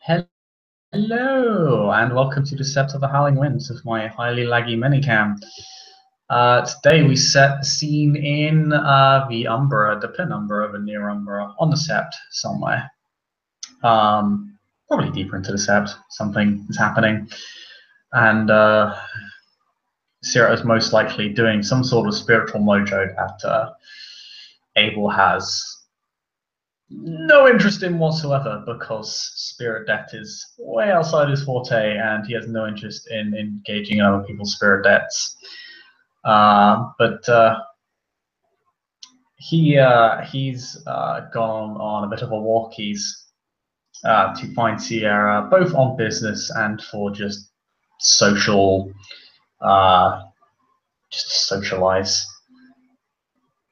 Hello, and welcome to the Sept of the Howling Winds with my highly laggy minicam. Today we set the scene in the Umbra, the penumbra, the near Umbra, on the Sept somewhere. Probably deeper into the Sept, something is happening. And Sierra is most likely doing some sort of spiritual mojo that Abel has no interest in whatsoever, because spirit debt is way outside his forte, and he has no interest in engaging in other people's spirit debts. But he's gone on a bit of a walkies to find Sierra, both on business and for just social, just socialize.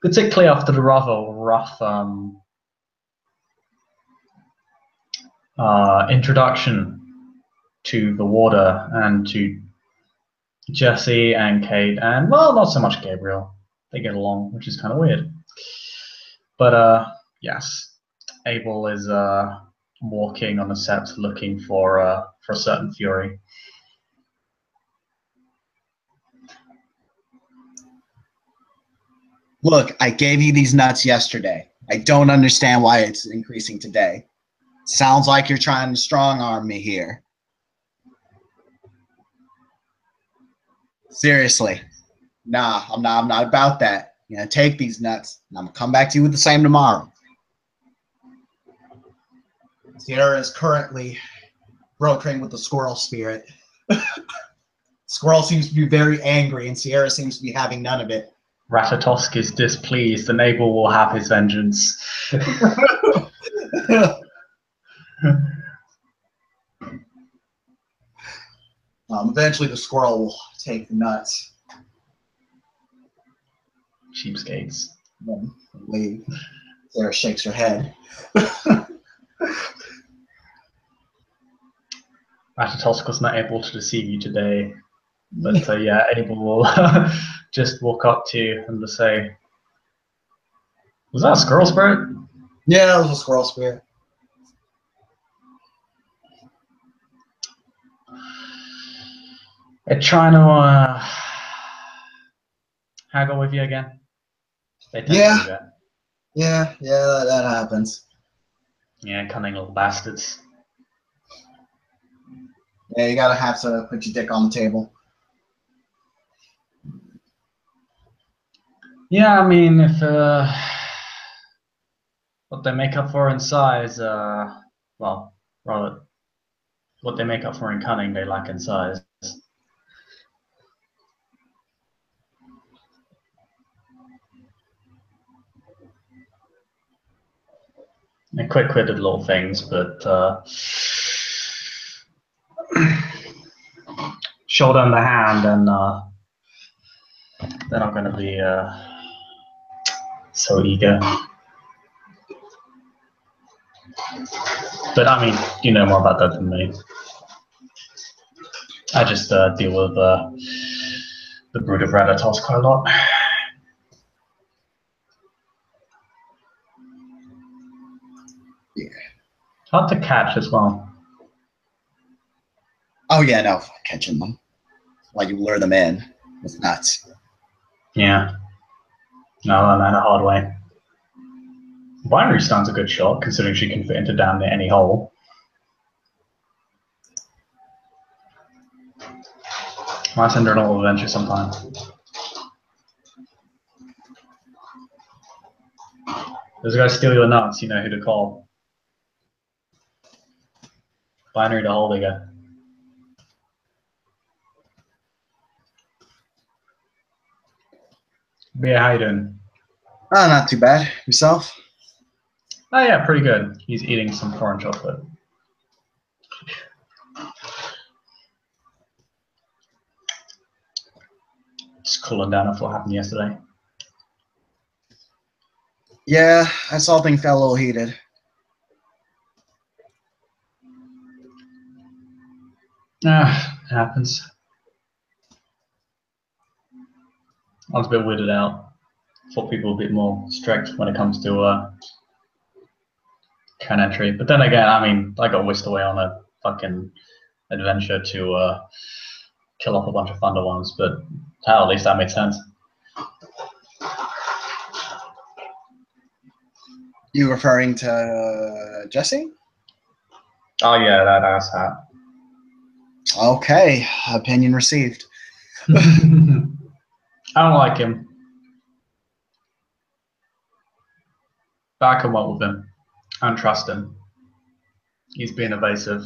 Particularly after the rather rough introduction to the water and to Jesse and Kate, and well, not so much Gabriel. They get along, which is kind of weird. But yes, Abel is walking on the Sept looking for a certain fury. Look, I gave you these nuts yesterday. I don't understand why it's increasing today. Sounds like you're trying to strong arm me here. Seriously. Nah, I'm not about that. You're gonna take these nuts, and I'm gonna come back to you with the same tomorrow. Sierra is currently brokering with the squirrel spirit. Squirrel seems to be very angry, and Sierra seems to be having none of it. Ratatosk is displeased, and Abel will have his vengeance. Eventually, the squirrel will take the nuts. Cheapskates. Then leave. Sarah shakes her head. Ratatosk was not able to deceive you today, but yeah, Abel will just walk up to you and just say, "Was that a squirrel spirit?" Yeah, it was a squirrel spirit. They're trying to haggle with you again. They tend to do that. Yeah, that happens. Yeah, cunning little bastards. Yeah, you gotta have to put your dick on the table. Yeah, I mean, if what they make up for in size, well, rather, what they make up for in cunning, they lack in size. They're quick-witted little things, but shoulder in the hand, and they're not going to be so eager. But I mean, you know more about that than me. I just deal with the brood of Ratatosk quite a lot. Yeah. Hard to catch as well. Oh yeah, no, catching them. While you lure them in. It's nuts. Yeah. No, I learned that a hard way. Binary Stone's a good shot, considering she can fit into damn near any hole. Might send her an old adventure sometime. Those guys steal your nuts, you know who to call. Binary the hole digger. But yeah, how you doing? Oh, not too bad. Yourself? Oh yeah, pretty good. He's eating some foreign chocolate. Just cooling down after what happened yesterday. Yeah, I saw things got a little heated. It happens. I was a bit weirded out. Thought people were a bit more strict when it comes to current entry. But then again, I mean, I got whisked away on a fucking adventure to kill off a bunch of Thunder ones, but hell, at least that made sense. You referring to Jesse? Oh yeah, that ass hat. Okay, opinion received. I don't like him. But I can work with him. I don't trust him. He's being evasive.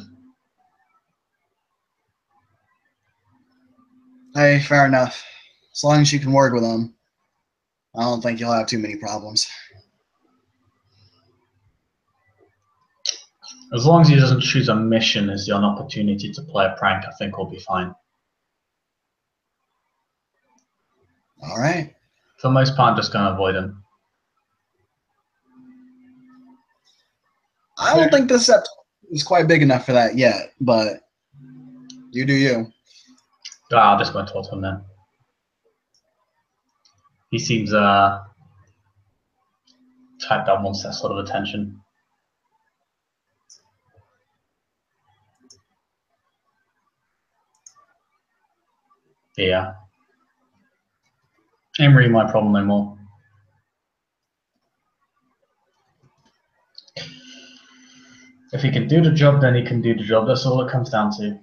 Hey, fair enough. As long as you can work with him, I don't think you'll have too many problems. As long as he doesn't choose a mission as an opportunity to play a prank, I think we'll be fine. All right. For the most part, I'm just going to avoid him. I don't think this set is quite big enough for that yet, but you do you. I'll just go towards him then. He seems type that wants that sort of attention. Yeah. Ain't really my problem no more. If he can do the job, then he can do the job. That's all it comes down to.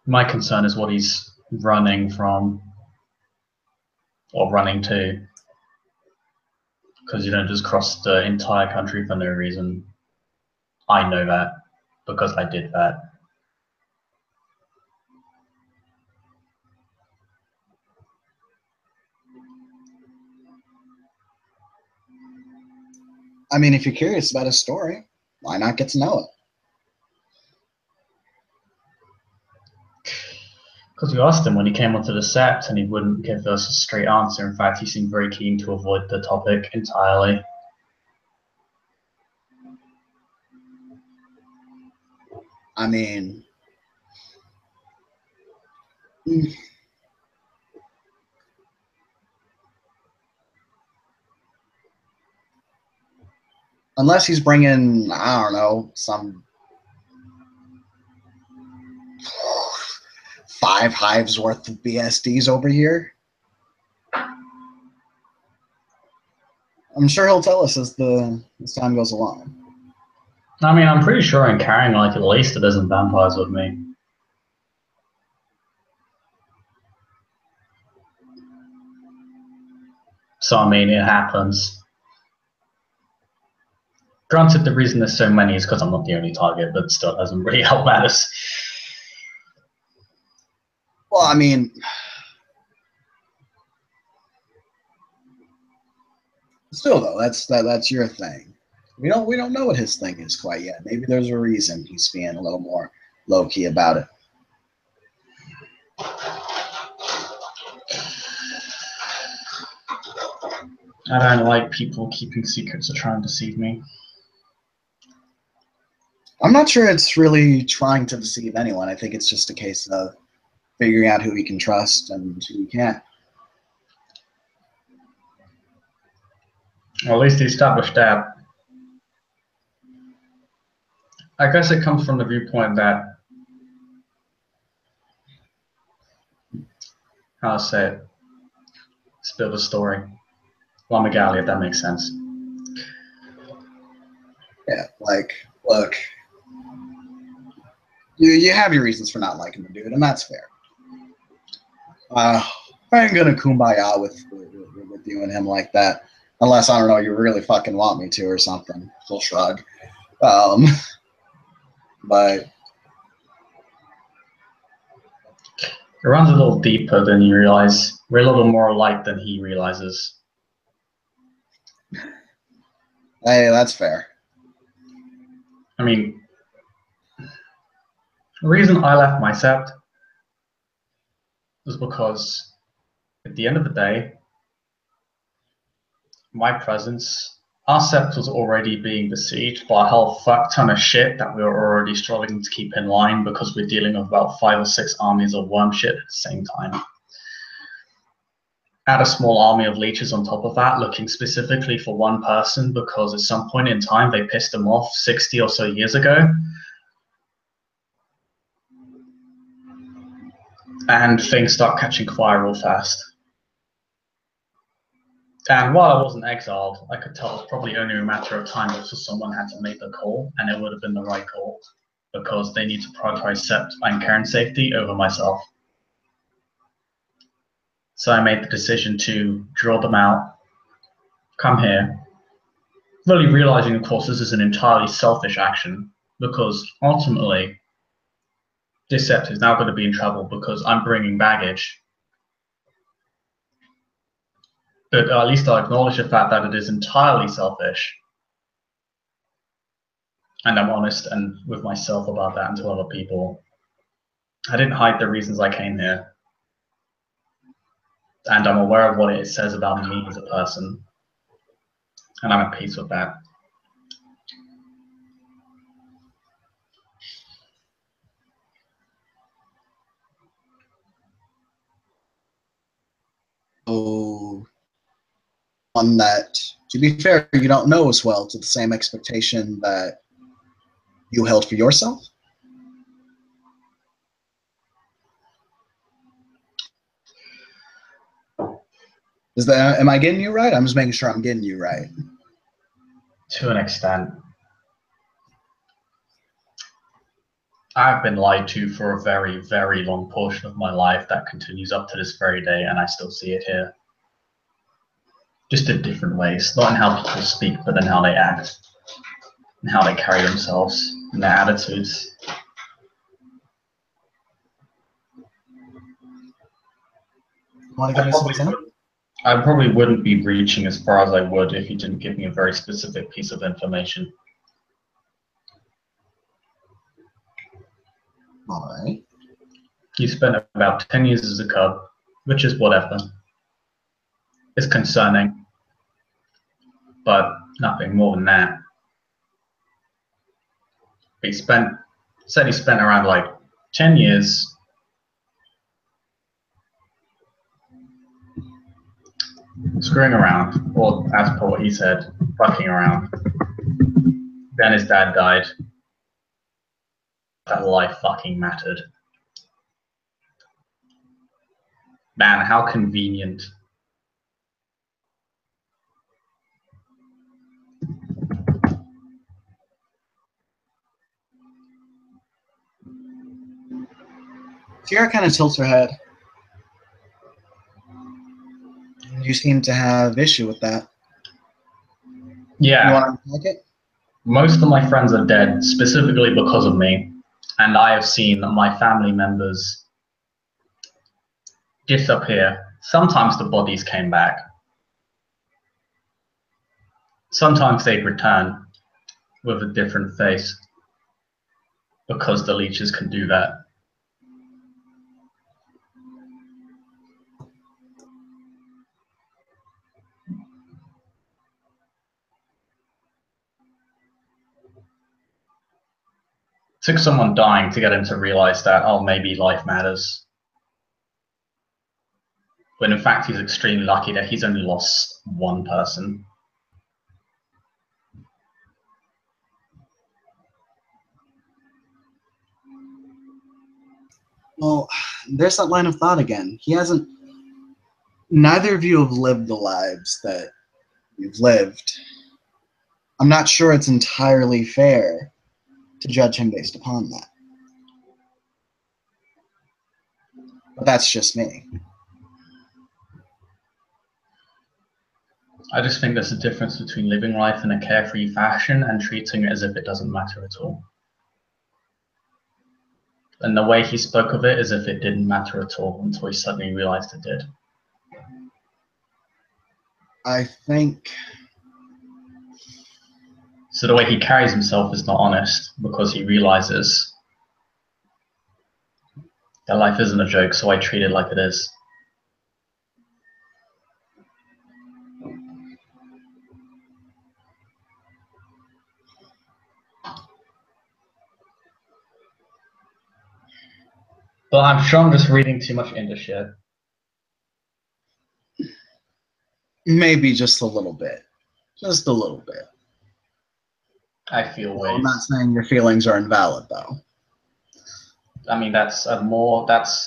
My concern is what he's running from or running to. Because you don't just cross the entire country for no reason. I know that because I did that. I mean, if you're curious about his story, why not get to know it? Because we asked him when he came onto the set and he wouldn't give us a straight answer. In fact, he seemed very keen to avoid the topic entirely. I mean, unless he's bringing, I don't know, some 5 hives worth of BSDs over here. I'm sure he'll tell us as time goes along. I mean, I'm pretty sure I'm carrying like at least a dozen vampires with me. So, I mean, it happens. Granted, the reason there's so many is because I'm not the only target, but still doesn't really help matters. Well, I mean, still though, that's your thing. We don't know what his thing is quite yet. Maybe there's a reason he's being a little more low key about it. I don't like people keeping secrets or trying to deceive me. I'm not sure it's really trying to deceive anyone. I think it's just a case of figuring out who we can trust and who we can't. Or at least he established that. I guess it comes from the viewpoint that, how to say it, spill the story. Lamigali, if that makes sense. Yeah, like, look, you have your reasons for not liking the dude, and that's fair. I ain't gonna kumbaya with you and him like that, unless, I don't know, you really fucking want me to or something. Full shrug. But It runs a little deeper than you realize. We're a little more alike than he realizes. hey, that's fair. I mean, the reason I left my sept was because at the end of the day, my presence, our sept was already being besieged by a whole fuck ton of shit that we were already struggling to keep in line because we're dealing with about 5 or 6 armies of worm shit at the same time. add a small army of leeches on top of that, looking specifically for one person because at some point in time they pissed him off 60 or so years ago. And things start catching fire real fast. And while I wasn't exiled, I could tell it was probably only a matter of time before someone had to make the call, and it would have been the right call, because they need to prioritize Sept and Karen's safety over myself. So I made the decision to draw them out, come here, really realizing, of course, this is an entirely selfish action, because ultimately, this Sept is now going to be in trouble because I'm bringing baggage. But at least I'll acknowledge the fact that it is entirely selfish. And I'm honest and with myself about that and to other people. I didn't hide the reasons I came here. And I'm aware of what it says about me as a person. And I'm at peace with that. Oh, one that, to be fair, you don't know as well, to the same expectation that you held for yourself? Is that, am I getting you right? I'm just making sure I'm getting you right. To an extent. I've been lied to for a very, very long portion of my life that continues up to this very day, and I still see it here. Just in different ways, not in how people speak, but in how they act, and how they carry themselves, and their attitudes. Want to give me some example? I probably wouldn't be reaching as far as I would if you didn't give me a very specific piece of information. All right. You spent about 10 years as a cub, which is whatever. It's concerning, but nothing more than that. He said he spent around like 10 years screwing around, or as per what he said, fucking around. Then his dad died. That life fucking mattered. Man, how convenient. Kiara kind of tilts her head. You seem to have issue with that. Yeah. You want to unpack it? Most of my friends are dead, specifically because of me. And I have seen my family members disappear. Sometimes the bodies came back. Sometimes they'd return with a different face because the leeches can do that. Took someone dying to get him to realize that, oh, maybe life matters. When in fact he's extremely lucky that he's only lost one person. Well, there's that line of thought again. Neither of you have lived the lives that you've lived. I'm not sure it's entirely fair to judge him based upon that. But that's just me. I just think there's a difference between living life in a carefree fashion and treating it as if it doesn't matter at all. And the way he spoke of it as if it didn't matter at all until he suddenly realized it did. I think... So the way he carries himself is not honest because he realizes that life isn't a joke, so I treat it like it is. But I'm sure I'm just reading too much into shit. Maybe just a little bit. Just a little bit. I feel Well, ways. I'm not saying your feelings are invalid, though. I mean, that's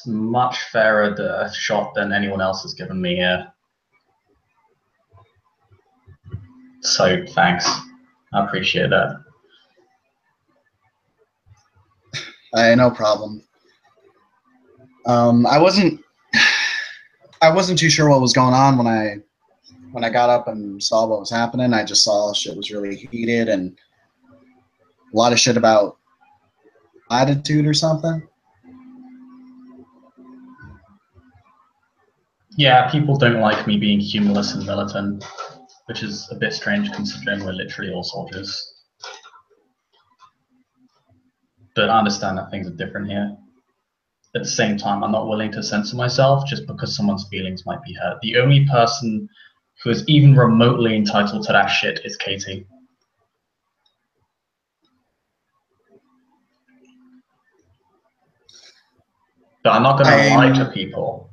much fairer a shot than anyone else has given me here. So thanks. I appreciate that. No problem. I wasn't too sure what was going on when I got up and saw what was happening. I just saw shit was really heated and a lot of shit about attitude or something. Yeah, people don't like me being humorless and militant, which is a bit strange considering we're literally all soldiers. But I understand that things are different here. At the same time, I'm not willing to censor myself just because someone's feelings might be hurt. The only person who is even remotely entitled to that shit is Katie. But I'm not going to lie to people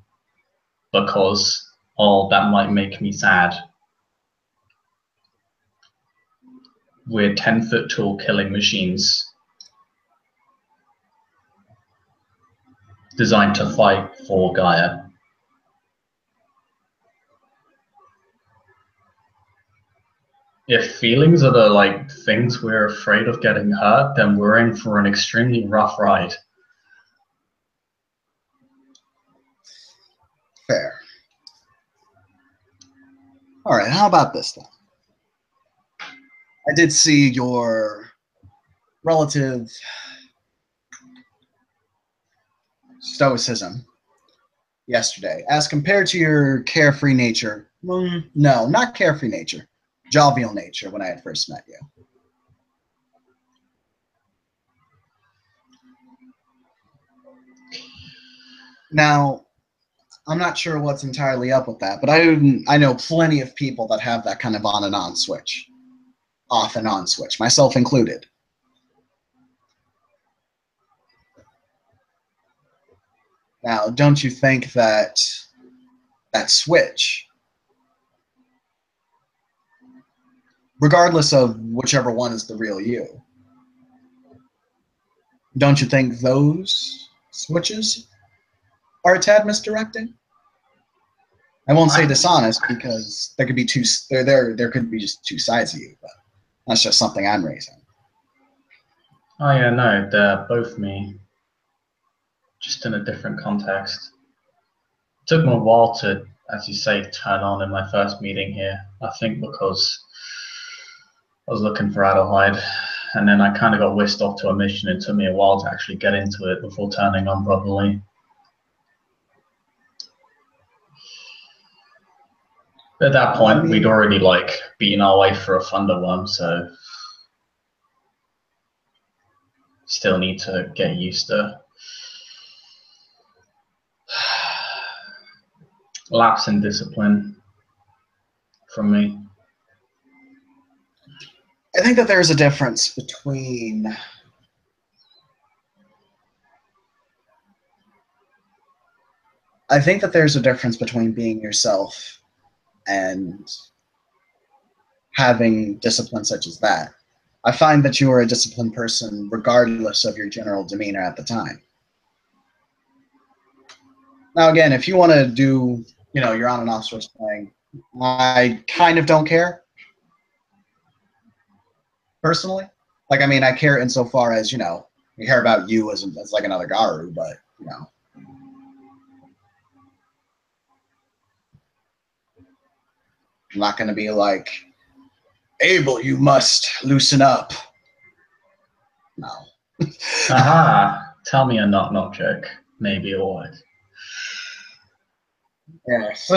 because, oh, that might make me sad. We're 10-foot tall killing machines designed to fight for Gaia. If feelings are the like things we're afraid of getting hurt, then we're in for an extremely rough ride. Fair. All right, how about this then? I did see your relative stoicism yesterday as compared to your carefree nature. No, not carefree nature. Jovial nature when I had first met you. Now, I'm not sure what's entirely up with that, but I know plenty of people that have that kind of on and on switch. Off and on switch, myself included. Now, don't you think that that switch, regardless of whichever one is the real you, don't you think those switches are a tad misdirecting? I won't say dishonest because there could be there could be just two sides of you, but that's just something I'm raising. Oh yeah, no, they're both me, just in a different context. It took me a while to, as you say, turn on in my first meeting here. I think because I was looking for Adelheid, and then I kind of got whisked off to a mission. It took me a while to actually get into it before turning on properly. At that point, we'd already like beaten our way through a Thunderworm, so still need to get used to lapse in discipline from me. I think that there's a difference between being yourself and having discipline such as that. I find that you are a disciplined person regardless of your general demeanor at the time. Now, again, if you want to do, your on and off switch thing, I kind of don't care. Personally. Like, I mean, I care insofar as, we hear about you as like another Garu, but, I'm not going to be like, Abel, you must loosen up. No. Aha! Tell me a knock-knock joke. Maybe it would. Yes.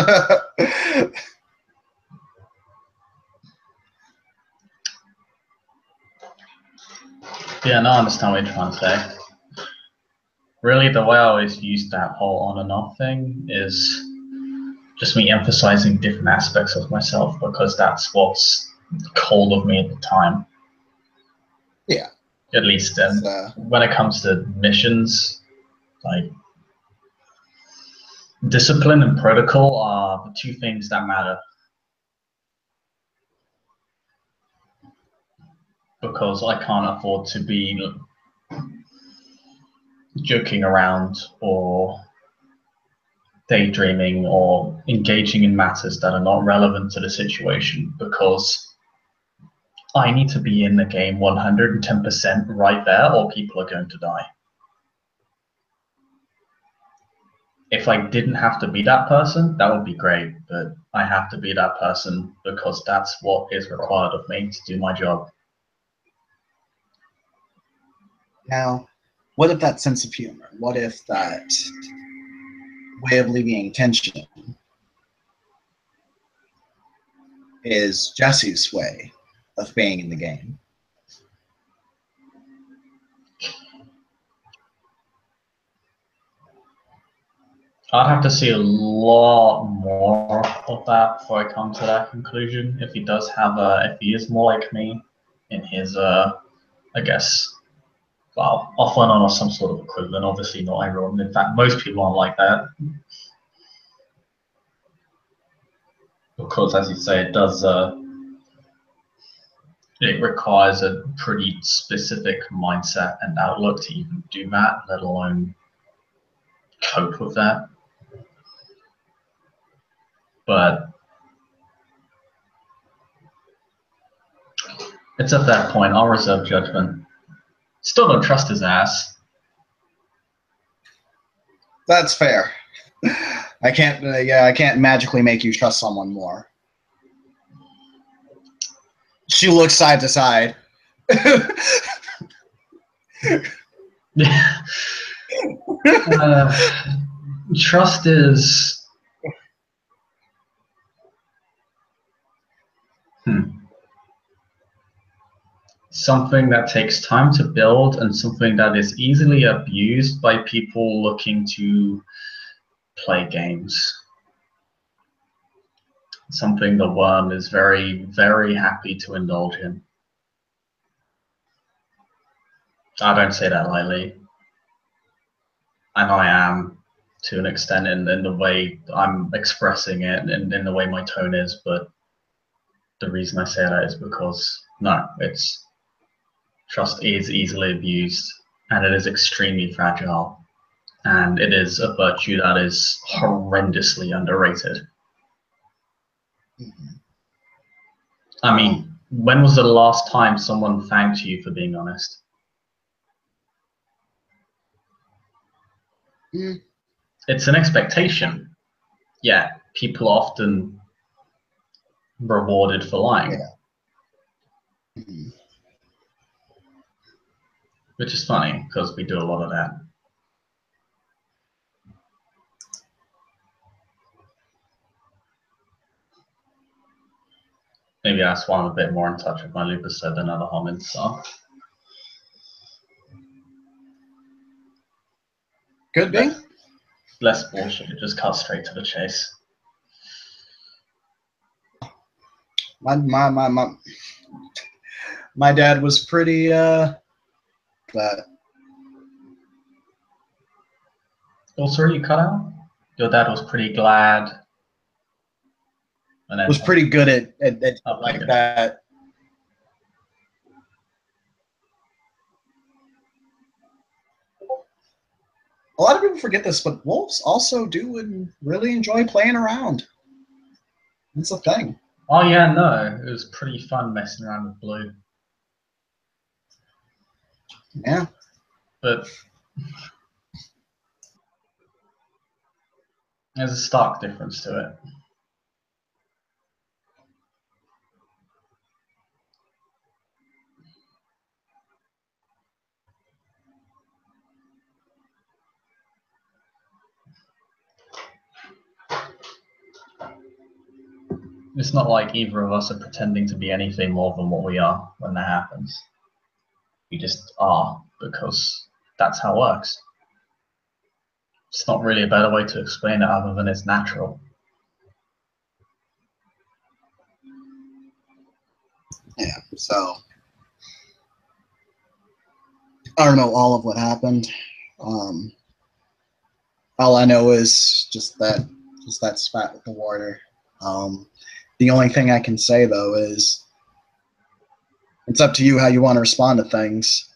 Yeah, no, I understand what you're trying to say. Really, the way I always use that whole on and off thing is just me emphasizing different aspects of myself because that's what's cold of me at the time. Yeah. At least when it comes to missions, like discipline and protocol are the two things that matter. because I can't afford to be joking around or daydreaming or engaging in matters that are not relevant to the situation, because I need to be in the game 110% right there or people are going to die. If I didn't have to be that person, that would be great, but I have to be that person because that's what is required of me to do my job. Now, what if that sense of humor? What if that way of alleviating tension is Jesse's way of being in the game? I'd have to see a lot more of that before I come to that conclusion. If he does have if he is more like me in his, I guess, well, offline or some sort of equivalent. Obviously, not everyone. In fact, most people aren't like that, because, as you say, it does. It requires a pretty specific mindset and outlook to even do that, let alone cope with that. But it's at that point, I'll reserve judgment. Still don't trust his ass. That's fair. I can't. I can't magically make you trust someone more. She looks side to side. Trust is something that takes time to build and something that is easily abused by people looking to play games. Something the worm is very, very happy to indulge in. I don't say that lightly. And I am, to an extent, in the way I'm expressing it and in the way my tone is, but the reason I say that is because, no, trust is easily abused, and it is extremely fragile, and it is a virtue that is horrendously underrated. Mm-hmm. I mean, when was the last time someone thanked you for being honest? Mm. It's an expectation. Yeah, people are often rewarded for lying. Yeah. Mm-hmm. Which is funny, because we do a lot of that. Maybe that's why I'm a bit more in touch with my lupus than other homins are. Could be. Less bullshit, just cut straight to the chase. My dad was pretty but Also, you cut out? Your dad was pretty glad. And then was pretty good at like good. that. A lot of people forget this, but wolves also do and really enjoy playing around. It's a thing. Oh yeah, no, it was pretty fun messing around with Blue. Yeah. But there's a stark difference to it. It's not like either of us are pretending to be anything more than what we are when that happens. We just are, because that's how it works. It's not really a better way to explain it other than it's natural. Yeah, so I don't know all of what happened. All I know is just that spat with the water. The only thing I can say though is It's up to you how you want to respond to things.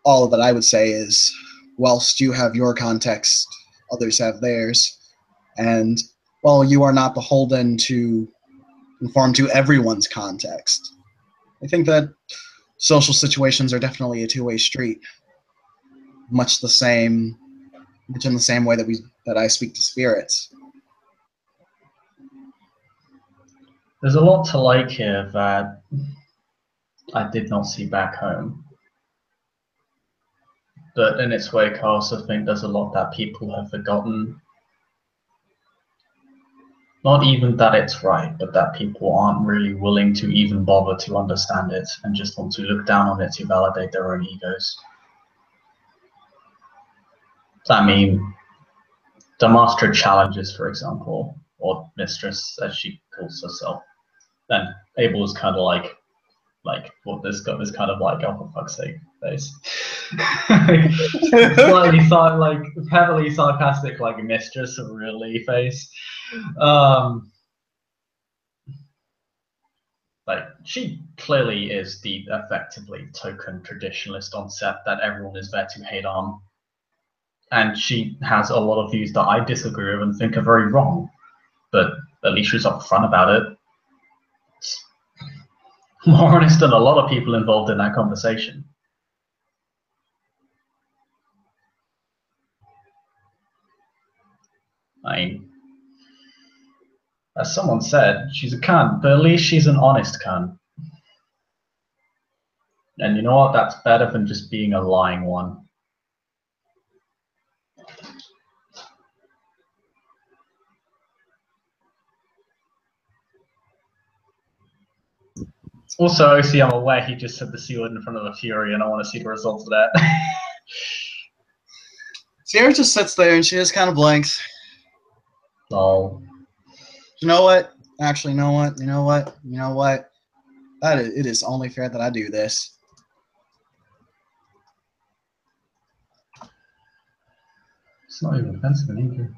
All that I would say is, whilst you have your context, others have theirs. And while you are not beholden to conform to everyone's context, I think that social situations are definitely a two-way street. Much in the same way that I speak to spirits. There's a lot to like here that I did not see back home. But in its wake, I also think there's a lot that people have forgotten. Not even that it's right, but that people aren't really willing to even bother to understand it and just want to look down on it to validate their own egos. I mean, the Master Challenges, for example, or Mistress, as she calls herself. Then Abel was kind of like, what this got this kind of like, oh for fuck's sake face. Slightly like heavily sarcastic, like Mistress really face. Like she clearly is the effectively token traditionalist on set that everyone is there to hate on. And she has a lot of views that I disagree with and think are very wrong. But at least she's upfront about it. It's more honest than a lot of people involved in that conversation. I mean, as someone said, she's a cunt, but at least she's an honest cunt. And you know what? That's better than just being a lying one. Also, OC, I'm aware he just said the C word in front of a Fury, and I want to see the results of that. Sierra just sits there and she just kind of blinks. Lol. You know what? Actually, you know what? You know what? You know what? It is only fair that I do this. It's not even offensive in English.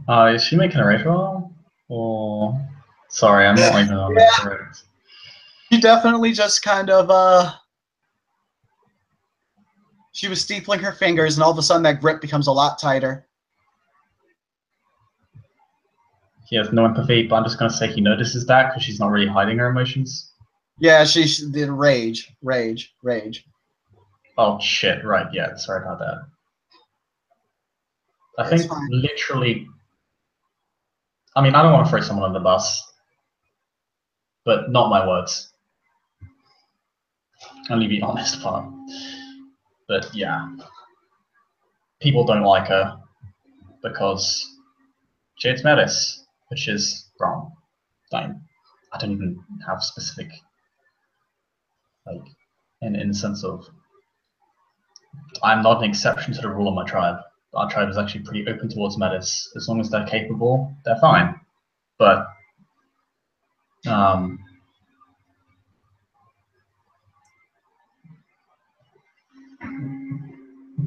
Is she making a rage roll? Or sorry, I'm not even on that correct. She definitely just kind of she was steepling her fingers, and all of a sudden that grip becomes a lot tighter. He has no empathy, but I'm just going to say he notices that because she's not really hiding her emotions. Yeah, she did rage. Oh shit! Right, yeah. Sorry about that. I It's think fine. literally. I mean, I don't want to throw someone on the bus, but not my words. Only be honest part. But yeah, people don't like her because she hates Metis, which is wrong. I don't even have specific, like, in the sense of, I'm not an exception to the rule of my tribe. Our tribe is actually pretty open towards Metis. As long as they're capable, they're fine. But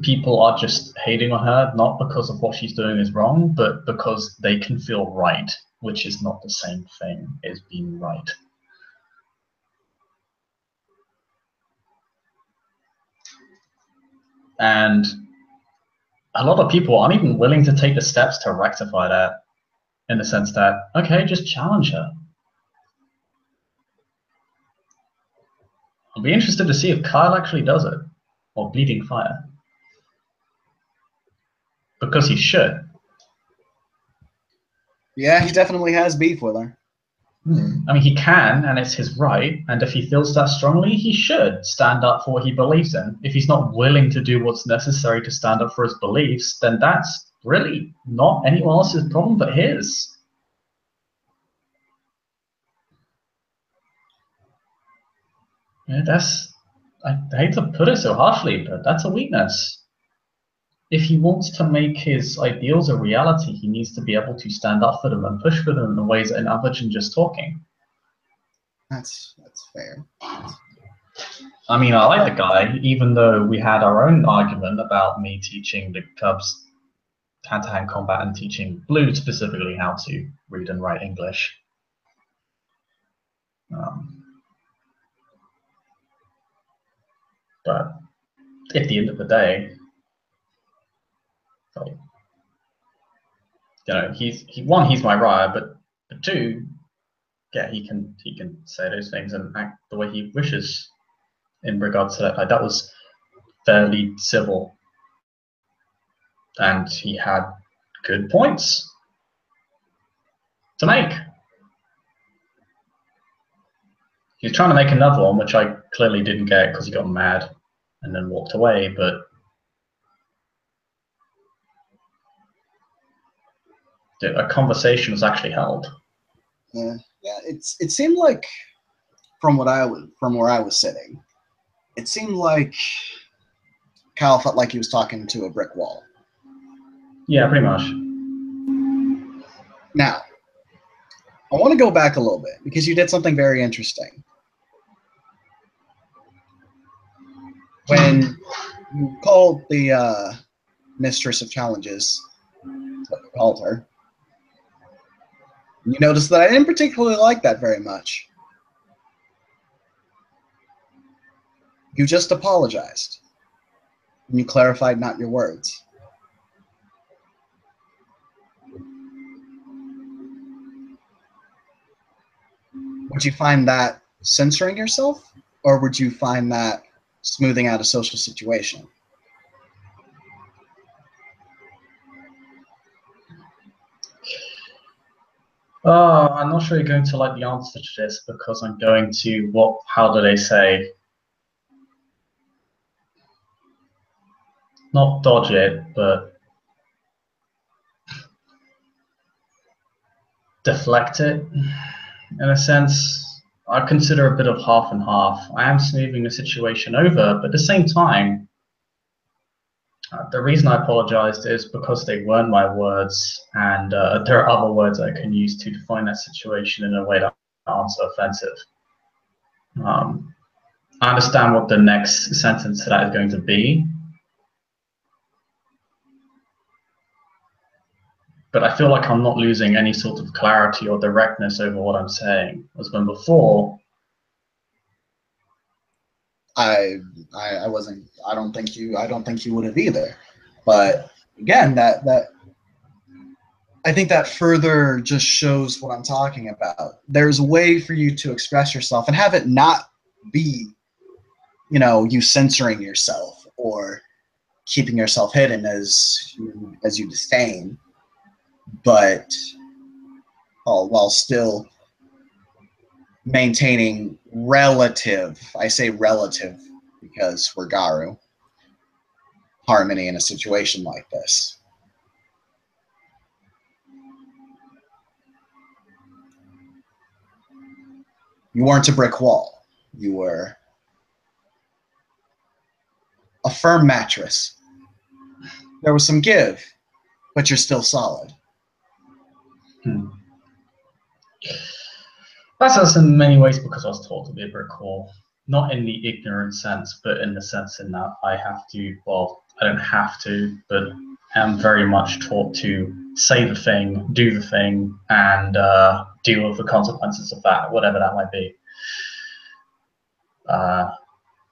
people are just hating on her, not because of what she's doing is wrong, but because they can feel right, which is not the same thing as being right. And a lot of people aren't even willing to take the steps to rectify that, in the sense that, okay, just challenge her. I'll be interested to see if Kyle actually does it, or Bleeding Fire. Because he should. Yeah, he definitely has beef with her. I mean, he can, and it's his right, and if he feels that strongly, he should stand up for what he believes in. If he's not willing to do what's necessary to stand up for his beliefs, then that's really not anyone else's problem but his. Yeah, I hate to put it so harshly, but that's a weakness. If he wants to make his ideals a reality, he needs to be able to stand up for them and push for them in ways that are other than just talking. That's fair. I mean, I like the guy, even though we had our own argument about me teaching the Cubs hand-to-hand combat and teaching Blue specifically how to read and write English. But at the end of the day, like, you know, he's my Raya, but two, yeah, he can say those things and act the way he wishes in regards to that. Like, that was fairly civil, and he had good points to make. He was trying to make another one, which I clearly didn't get because he got mad and then walked away, but a conversation was actually held. Yeah, it seemed like from where I was sitting, it seemed like Kyle felt like he was talking to a brick wall. Yeah, pretty much. Now, I want to go back a little bit because you did something very interesting. When you called the Mistress of Challenges, that's what you called her, you noticed that I didn't particularly like that very much. You just apologized. And you clarified not your words. Would you find that censoring yourself, or would you find that smoothing out a social situation? I'm not sure you're going to like the answer to this because I'm going to how do they say? Not dodge it, but deflect it in a sense. I consider a bit of half and half. I am smoothing the situation over, but at the same time, the reason I apologized is because they weren't my words, and there are other words I can use to define that situation in a way that aren't so offensive. I understand what the next sentence to that is going to be, but I feel like I'm not losing any sort of clarity or directness over what I'm saying. As when before, I wasn't. I don't think you would have either. But again, that I think that further just shows what I'm talking about. There's a way for you to express yourself and have it not be, you censoring yourself or keeping yourself hidden as you disdain, but while still maintaining relative, I say relative because we're Garu, harmony in a situation like this. You weren't a brick wall. You were a firm mattress. There was some give, but you're still solid. That's us in many ways because I was taught to be a brick wall. Not in the ignorant sense, but in the sense in that I have to, well, I don't have to, but am very much taught to say the thing, do the thing, and deal with the consequences of that, whatever that might be.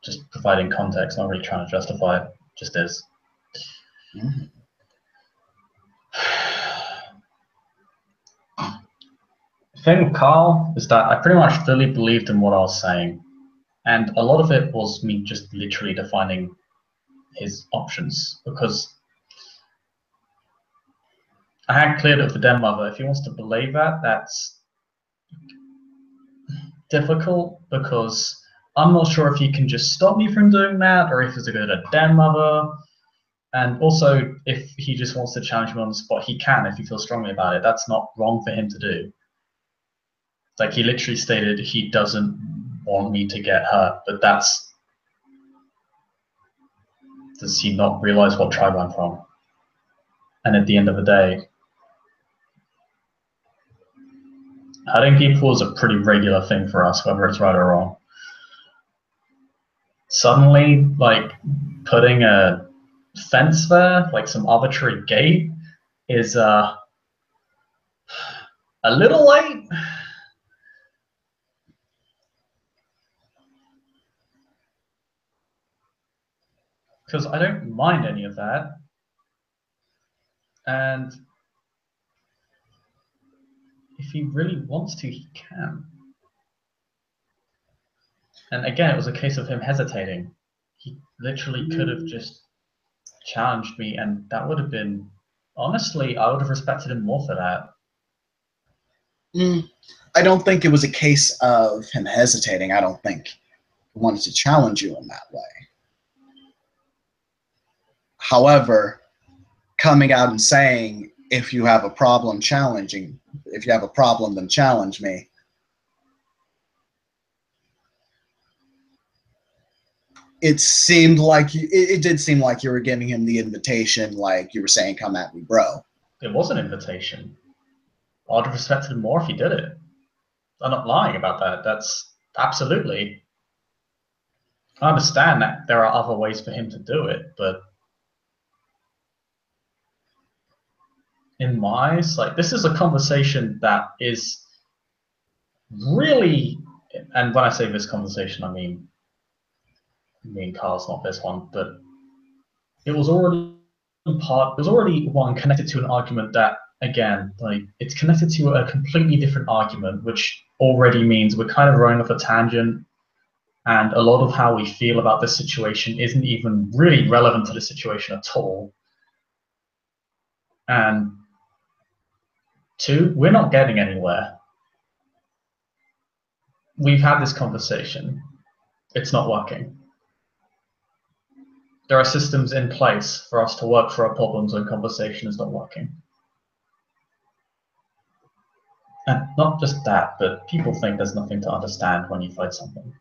Just providing context, not really trying to justify it, just is. Mm-hmm. The thing with Carl is that I pretty much fully believed in what I was saying. And a lot of it was me just literally defining his options, because I had cleared up the den mother. If he wants to believe that, that's difficult, because I'm not sure if he can just stop me from doing that, or if it's a good den mother. And also, if he just wants to challenge me on the spot, he can if he feels strongly about it. That's not wrong for him to do. Like, he literally stated he doesn't want me to get hurt, but does he not realize what tribe I'm from? And at the end of the day, hurting people is a pretty regular thing for us, whether it's right or wrong. Suddenly, like, putting a fence there, like some arbitrary gate, is a little late. Because I don't mind any of that. And if he really wants to, he can. And again, it was a case of him hesitating. He literally could have just challenged me, and that would have been, honestly, I would have respected him more for that. I don't think it was a case of him hesitating. I don't think he wanted to challenge you in that way. However, coming out and saying, if you have a problem, then challenge me. It seemed like it did seem like you were giving him the invitation, like you were saying, "Come at me, bro." It was an invitation. I'd have respected him more if he did it. I'm not lying about that. That's absolutely. I understand that there are other ways for him to do it, but in my eyes, like, this is a conversation that is really, and when I say this conversation, I mean me and Carl's, not this one, but it was already one connected to an argument that, again, like, it's connected to a completely different argument, which already means we're kind of running off a tangent, and a lot of how we feel about this situation isn't even really relevant to the situation at all. And two, we're not getting anywhere. We've had this conversation. It's not working. There are systems in place for us to work through our problems when conversation is not working. And not just that, but people think there's nothing to understand when you fight something.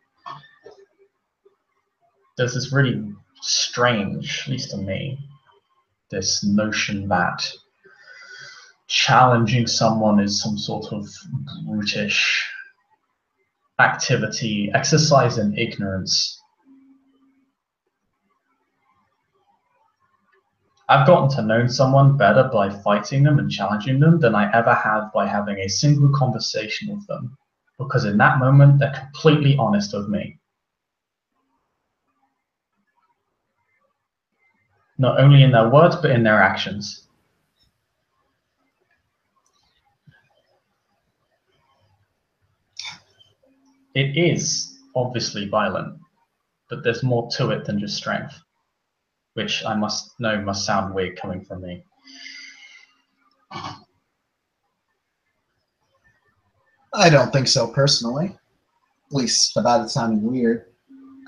There's this really strange, at least to me, this notion that challenging someone is some sort of brutish activity, exercise in ignorance. I've gotten to know someone better by fighting them and challenging them than I ever have by having a single conversation with them, because in that moment, they're completely honest with me. Not only in their words, but in their actions. It is obviously violent, but there's more to it than just strength, which I must know must sound weird coming from me. I don't think so personally. At least about it sounding weird.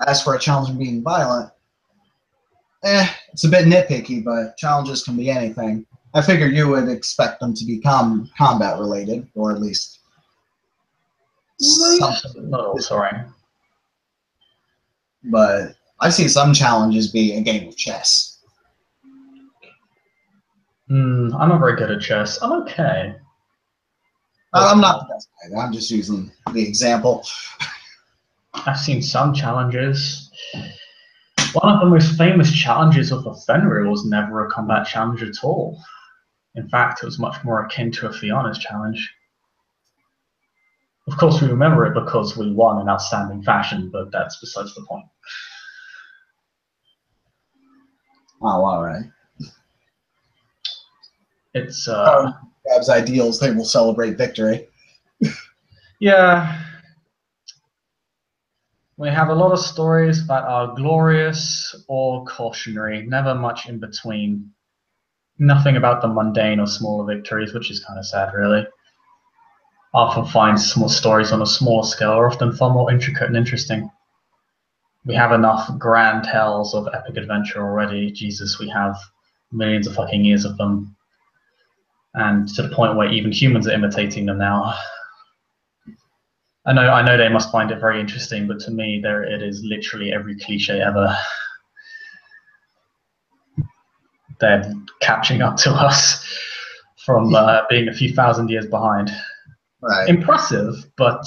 As for a challenge being violent, it's a bit nitpicky, but challenges can be anything. I figure you would expect them to be combat related, or at least something. Oh, sorry. But I've seen some challenges be a game of chess. I'm not very good at chess. I'm okay. I'm not the best either. I'm just using the example. I've seen some challenges. One of the most famous challenges of the Fenrir was never a combat challenge at all. In fact, it was much more akin to a Fianna's challenge. Of course, we remember it because we won in outstanding fashion, but that's besides the point. Oh, all right. It's Gab's ideals, they will celebrate victory. yeah. We have a lot of stories that are glorious or cautionary, never much in between. Nothing about the mundane or smaller victories, which is kind of sad, really. I often find small stories on a small scale are often far more intricate and interesting. We have enough grand tales of epic adventure already. Jesus, we have millions of fucking years of them. And to the point where even humans are imitating them now. I know they must find it very interesting, but to me, it is literally every cliche ever. They're catching up to us from being a few thousand years behind. Right. Impressive, but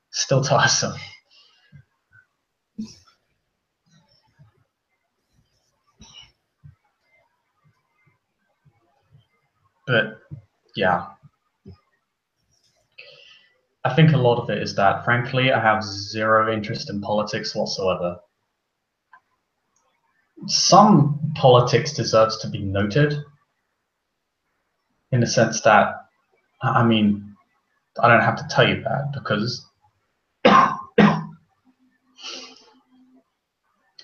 still tiresome. But yeah, I think a lot of it is that, frankly, I have zero interest in politics whatsoever. Some politics deserves to be noted in the sense that, I mean, I don't have to tell you that because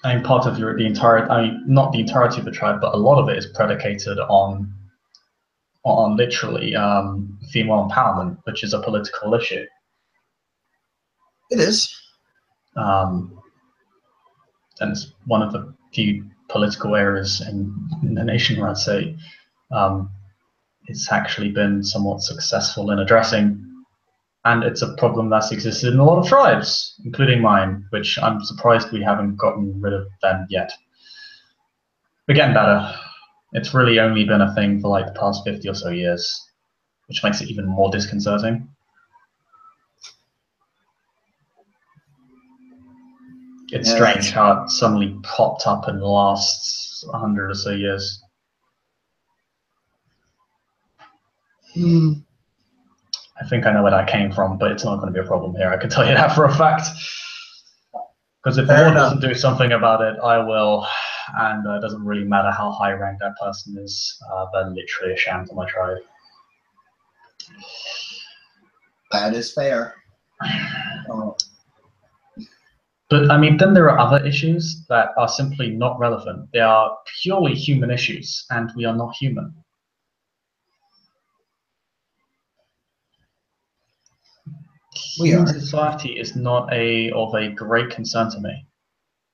I mean, part of the entire, I mean, not the entirety of the tribe, but a lot of it is predicated on literally female empowerment, which is a political issue. It is. And it's one of the few political areas in the nation where I'd say it's actually been somewhat successful in addressing. And it's a problem that's existed in a lot of tribes, including mine, which I'm surprised we haven't gotten rid of them yet. We're getting better. It's really only been a thing for like the past 50 or so years, which makes it even more disconcerting. It's strange how it suddenly popped up in the last 100 or so years. I think I know where that came from, but it's not going to be a problem here. I can tell you that for a fact. Because if the war doesn't do something about it, I will. And it doesn't really matter how high ranked that person is. They're literally a sham to my tribe. That is fair. But I mean, then there are other issues that are simply not relevant. They are purely human issues, and we are not human. Human society is not of a great concern to me.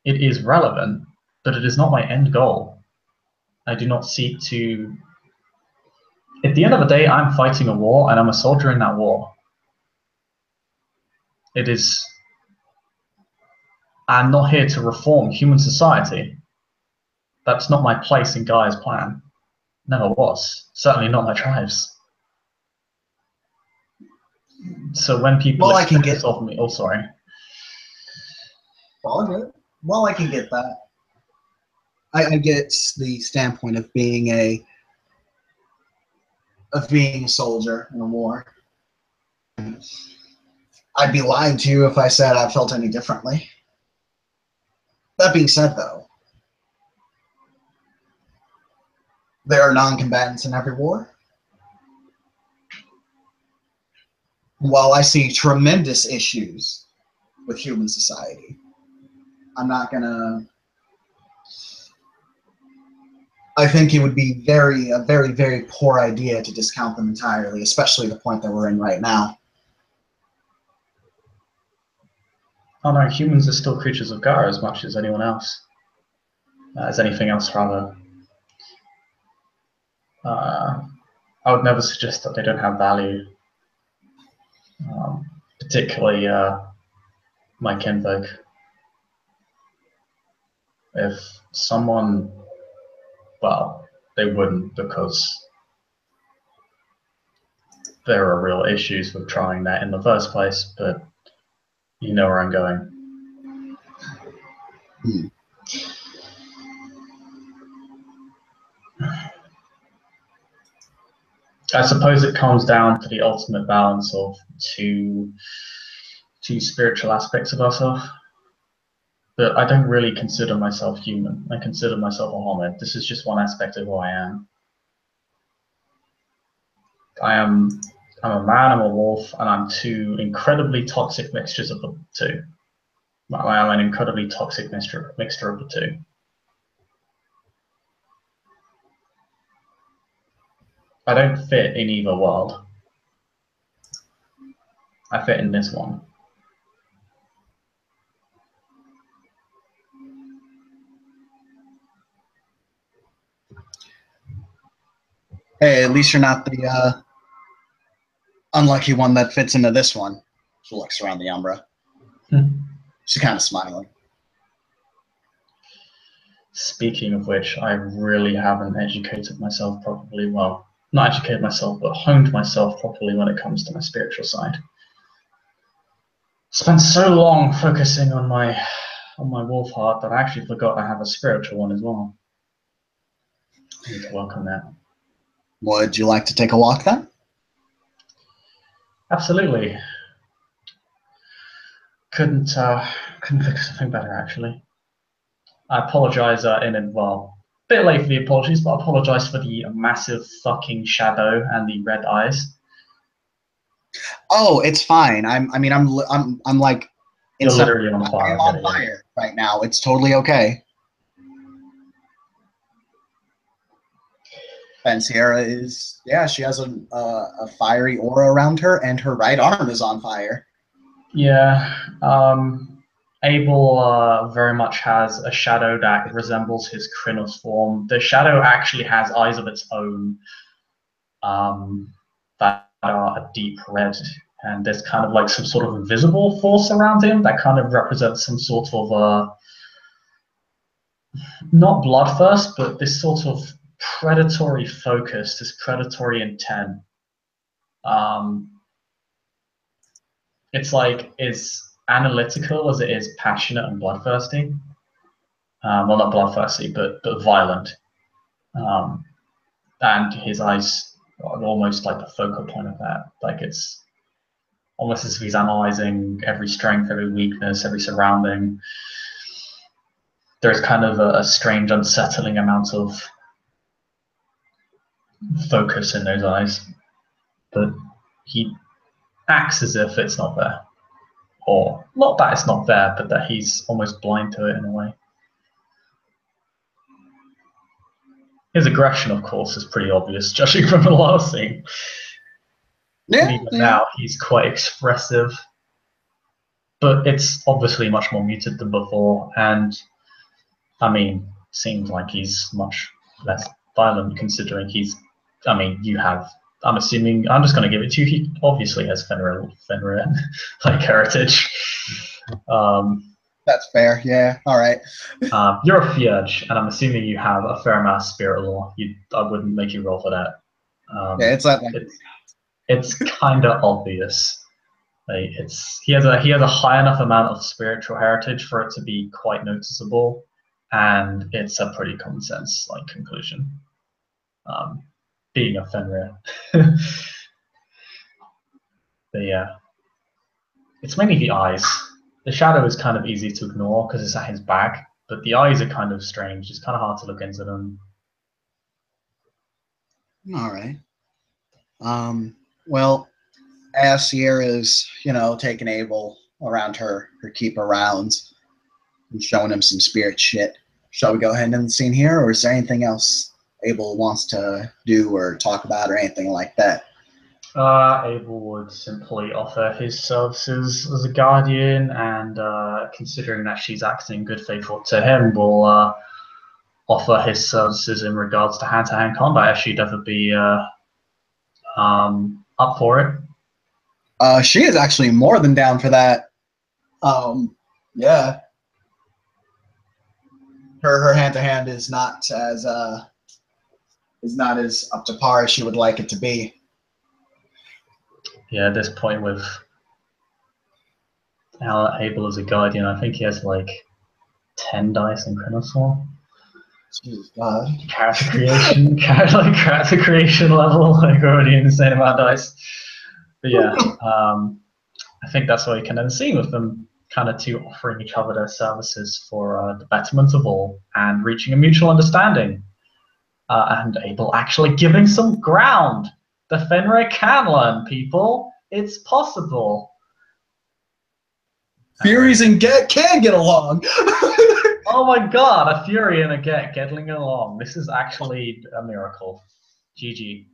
It is relevant, but it is not my end goal. I do not seek to... At the end of the day, I'm fighting a war, and I'm a soldier in that war. It is... I'm not here to reform human society. That's not my place in Gaia's plan. Never was. Certainly not my tribe's. So when people expect this of me... Oh, sorry. All good. Well, I can get that. I get the standpoint of being a soldier in a war. I'd be lying to you if I said I felt any differently. That being said, though, there are non-combatants in every war. While I see tremendous issues with human society, I'm not gonna... I think it would be a very, very poor idea to discount them entirely, especially the point that we're in right now. Oh no, humans are still creatures of Gaia as much as anyone else. As anything else, rather. I would never suggest that they don't have value. Particularly my kinfolk. If someone... Well, they wouldn't, because there are real issues with trying that in the first place, but you know where I'm going. I suppose it comes down to the ultimate balance of two spiritual aspects of ourselves. But I don't really consider myself human. I consider myself a homid. This is just one aspect of who I am. I'm a man, I'm a wolf, and I'm two incredibly toxic mixtures of the two. I am an incredibly toxic mixture of the two. I don't fit in either world. I fit in this one. Hey, at least you're not the unlucky one that fits into this one. She looks around the Umbra. She's kind of smiling. Speaking of which, I really haven't educated myself properly. Well, not educated myself, but honed myself properly when it comes to my spiritual side. Spent so long focusing on my wolf heart that I actually forgot I have a spiritual one as well. I need to work on that. Would you like to take a walk then? Absolutely. Couldn't think of something better, actually. I apologize well, a bit late for the apologies, but I apologize for the massive fucking shadow and the red eyes. Oh, it's fine. I'm like You're inside. literally on fire. I'm on fire right now. It's totally okay. And Sierra is, yeah, she has a fiery aura around her, and her right arm is on fire. Yeah. Abel very much has a shadow that resembles his Krynos form. The shadow actually has eyes of its own that are a deep red, and there's kind of like some sort of invisible force around him that kind of represents some sort of not bloodthirst, but this sort of predatory focus, this predatory intent. Um, it's like is analytical as it is passionate and bloodthirsty. Well, not bloodthirsty, but violent. And his eyes are almost like the focal point of that. Like it's almost as if he's analyzing every strength, every weakness, every surrounding. There's kind of a strange, unsettling amount of focus in those eyes, but he acts as if it's not there. Or not that it's not there, but that he's almost blind to it in a way. His aggression, of course, is pretty obvious, judging from the last scene. Yeah, And even now, he's quite expressive, but it's obviously much more muted than before. And I mean, seems like he's much less violent considering he's. I mean, you have. I'm assuming. I'm just going to give it to you. He obviously has Fenrir like heritage. That's fair. Yeah. All right. You're a Fjord, and I'm assuming you have a fair amount of spirit lore. I wouldn't make you roll for that. Yeah, it's like it's kind of obvious. Like he has a high enough amount of spiritual heritage for it to be quite noticeable, and it's a pretty common sense like conclusion. Being a Fenrir, but yeah, it's mainly the eyes. The shadow is kind of easy to ignore because it's at his back, but the eyes are kind of strange. It's kind of hard to look into them. all right. Well, as Sierra's, taking Abel around her keeper rounds and showing him some spirit shit, shall we go ahead and end the scene here, or is there anything else Abel wants to do or talk about or anything like that? Abel would simply offer his services as a guardian, and considering that she's acting in good faith to him, will offer his services in regards to hand-to-hand combat if she'd ever be up for it. She is actually more than down for that. Yeah. Her hand-to-hand is not as up to par as she would like it to be. Yeah, at this point with Abel as a guardian, I think he has like 10 dice in Chronosaur. Jeez, God. Character creation level, like already an insane amount of dice. But yeah, I think that's why you can end the scene with them kind of two offering each other their services for the betterment of all and reaching a mutual understanding. And Abel actually giving some ground. The Fenrir can learn, people. It's possible. Furies and Get can get along. Oh my god, a Fury and a Get getting along. This is actually a miracle. GG.